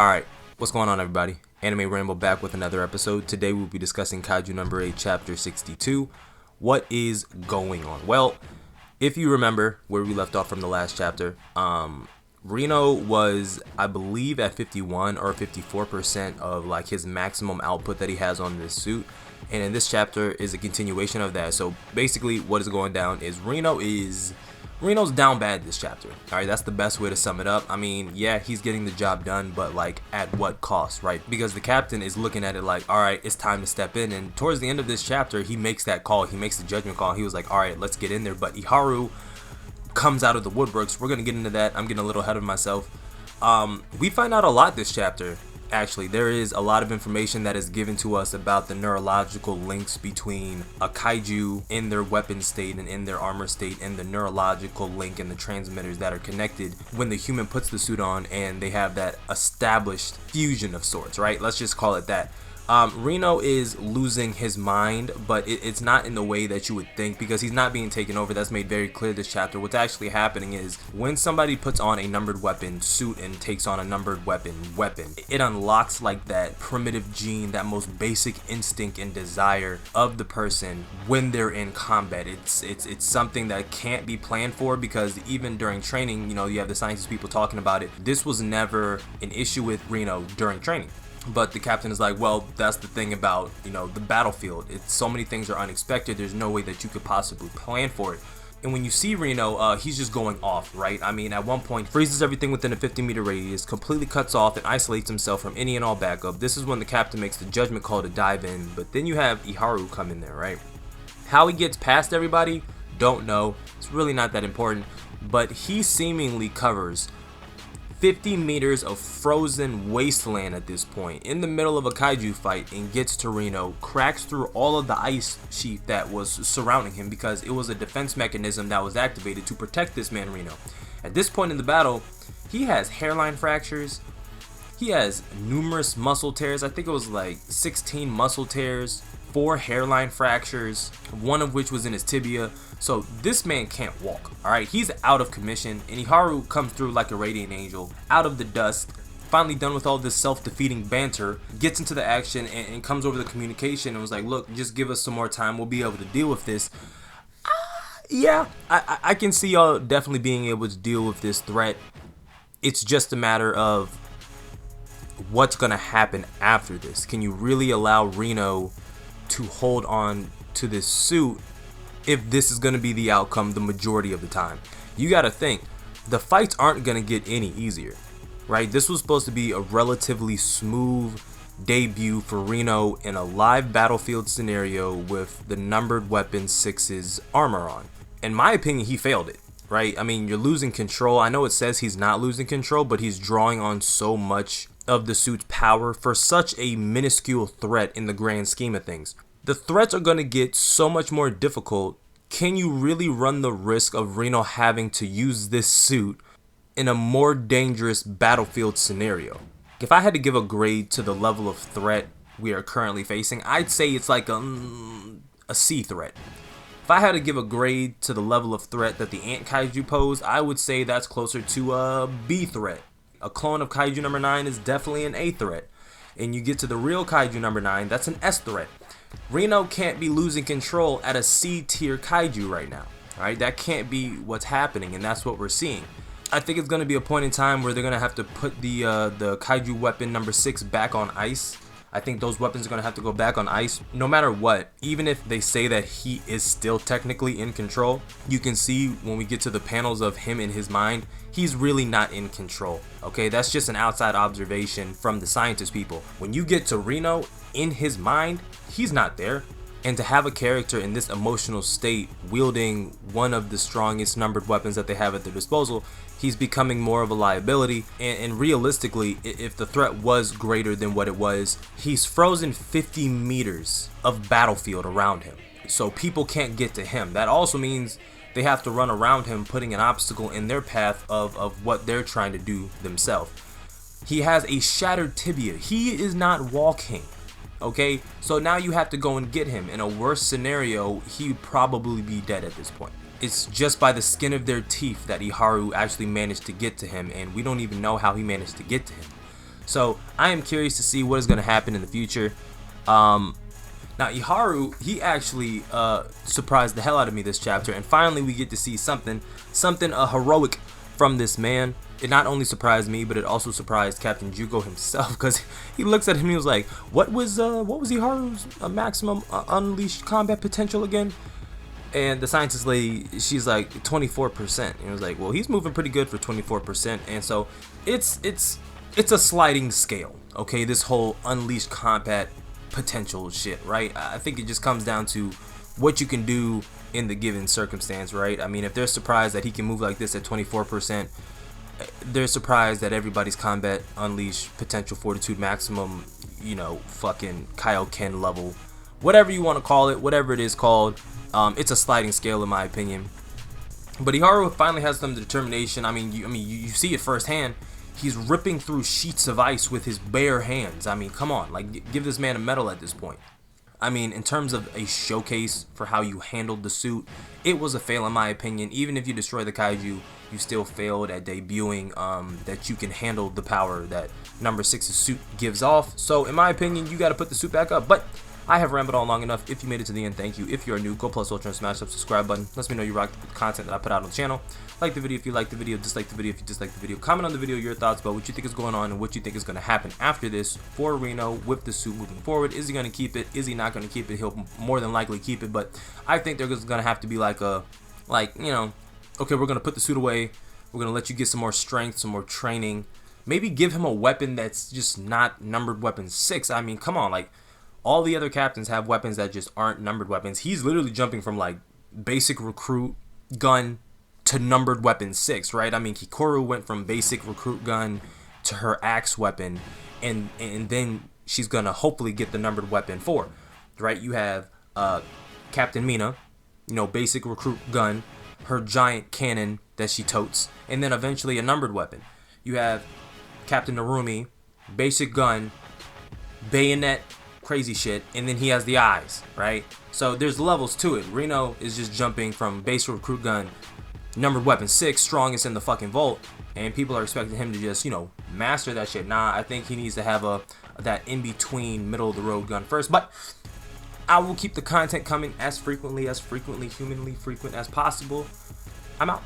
Alright, what's going on everybody? Anime Rainbow back with another episode. Today we'll be discussing Kaiju number 8, chapter 62. What is going on? Well, if you remember where we left off from the last chapter, Reno was, I believe, at 51 or 54% of like his maximum output that he has on this suit. And in this chapter is a continuation of that. So basically what is going down is Reno's down bad this chapter. Alright, that's the best way to sum it up. I mean, yeah, he's getting the job done, but like at what cost, right? Because the captain is looking at it like, alright, it's time to step in. And towards the end of this chapter, he makes that call. He makes the judgment call. He was like, alright, let's get in there. But Iharu comes out of the woodworks. We're going to get into that. I'm getting a little ahead of myself. We find out a lot this chapter. Actually, there is a lot of information that is given to us about the neurological links between a kaiju in their weapon state and in their armor state, and the neurological link and the transmitters that are connected when the human puts the suit on and they have that established fusion of sorts, right? Let's just call it that. Reno is losing his mind, but it's not in the way that you would think, because he's not being taken over. That's made very clear this chapter. What's actually happening is when somebody puts on a numbered weapon suit and takes on a numbered weapon, it unlocks like that primitive gene, that most basic instinct and desire of the person when they're in combat. It's something that can't be planned for, because even during training, you know, you have the scientist people talking about it. This was never an issue with Reno during training. But the captain is like, well, that's the thing about, you know, the battlefield. It's so many things are unexpected. There's no way that you could possibly plan for it. And when you see Reno, he's just going off, right? I mean, at one point, freezes everything within a 50-meter radius, completely cuts off and isolates himself from any and all backup. This is when the captain makes the judgment call to dive in. But then you have Iharu come in there, right? How he gets past everybody, don't know. It's really not that important. But he seemingly covers 50 meters of frozen wasteland at this point, in the middle of a kaiju fight, and gets to Reno, cracks through all of the ice sheet that was surrounding him, because it was a defense mechanism that was activated to protect this man Reno. At this point in the battle, he has hairline fractures, he has numerous muscle tears. I think it was like 16 muscle tears, 4 hairline fractures, one of which was in his tibia. So this man can't walk, alright? He's out of commission, and Iharu comes through like a radiant angel, out of the dust, finally done with all this self-defeating banter, gets into the action and comes over the communication and was like, look, just give us some more time, we'll be able to deal with this. Yeah, I can see y'all definitely being able to deal with this threat. It's just a matter of what's gonna happen after this. Can you really allow Reno to hold on to this suit if this is going to be the outcome the majority of the time? You got to think, the fights aren't going to get any easier, right? This was supposed to be a relatively smooth debut for Reno in a live battlefield scenario with the numbered weapon 6's armor on. In my opinion, he failed it, right? I mean, you're losing control. I know it says he's not losing control, but he's drawing on so much of the suit's power for such a minuscule threat in the grand scheme of things. The threats are going to get so much more difficult. Can you really run the risk of Reno having to use this suit in a more dangerous battlefield scenario? If I had to give a grade to the level of threat we are currently facing, I'd say it's like a C threat. If I had to give a grade to the level of threat that the Ant Kaiju pose, I would say that's closer to a B threat. A clone of Kaiju number 9 is definitely an A threat. And you get to the real Kaiju number 9, that's an S threat. Reno can't be losing control at a C tier Kaiju right now. Alright, that can't be what's happening, and that's what we're seeing. I think it's going to be a point in time where they're going to have to put the Kaiju weapon number 6 back on ice. I think those weapons are going to have to go back on ice no matter what. Even if they say that he is still technically in control, you can see when we get to the panels of him in his mind, he's really not in control. Okay, that's just an outside observation from the scientist people. When you get to Reno in his mind, he's not there. And to have a character in this emotional state wielding one of the strongest numbered weapons that they have at their disposal, he's becoming more of a liability. And realistically, if the threat was greater than what it was, he's frozen 50 meters of battlefield around him. So people can't get to him. That also means they have to run around him, putting an obstacle in their path of what they're trying to do themselves. He has a shattered tibia. He is not walking. Okay, so now you have to go and get him. In a worse scenario, he'd probably be dead at this point. It's just by the skin of their teeth that Iharu actually managed to get to him, and we don't even know how he managed to get to him. So I am curious to see what is going to happen in the future. Now Iharu, he actually surprised the hell out of me this chapter, and finally we get to see something heroic from this man. It not only surprised me, but it also surprised Captain Jugo himself, because he looks at him and he was like, what was Iharu's maximum unleashed combat potential again? And the scientist lady, she's like 24%. And it was like, well, he's moving pretty good for 24%. And so it's a sliding scale, okay? This whole unleashed combat potential shit, right? I think it just comes down to what you can do in the given circumstance, right? I mean, if they're surprised that he can move like this at 24%, they're surprised that everybody's combat unleashed potential fortitude maximum, you know, fucking Kaioken level, whatever you want to call it, whatever it is called. It's a sliding scale in my opinion. But Iharu finally has some determination. I mean, you see it firsthand. He's ripping through sheets of ice with his bare hands. I mean, come on, like, give this man a medal at this point. I mean, in terms of a showcase for how you handled the suit, it was a fail in my opinion. Even if you destroy the Kaiju, you still failed at debuting that you can handle the power that number 6's suit gives off. So in my opinion, you got to put the suit back up. But I have rambled on long enough. If you made it to the end, thank you. If you are new, go plus ultra and smash that subscribe button. Let me know you rock the content that I put out on the channel. Like the video if you like the video, dislike the video if you dislike the video. Comment on the video your thoughts about what you think is going on and what you think is going to happen after this for Reno with the suit moving forward. Is he going to keep it? Is he not going to keep it? He'll more than likely keep it, but I think there's going to have to be like a, you know, okay, we're going to put the suit away. We're going to let you get some more strength, some more training. Maybe give him a weapon that's just not numbered weapon 6. I mean, come on, like, all the other captains have weapons that just aren't numbered weapons. He's literally jumping from like basic recruit gun to numbered weapon 6, right? I mean, Kikoru went from basic recruit gun to her axe weapon, and then she's gonna hopefully get the numbered weapon 4, right? You have Captain Mina, you know, basic recruit gun, her giant cannon that she totes, and then eventually a numbered weapon. You have Captain Narumi, basic gun, bayonet, crazy shit, and then he has the eyes, right? So there's levels to it. Reno is just jumping from base recruit gun, numbered weapon 6, strongest in the fucking vault, and people are expecting him to just, you know, master that shit. Nah, I think he needs to have that in between middle of the road gun first. But I will keep the content coming as frequently humanly frequent as possible. I'm out.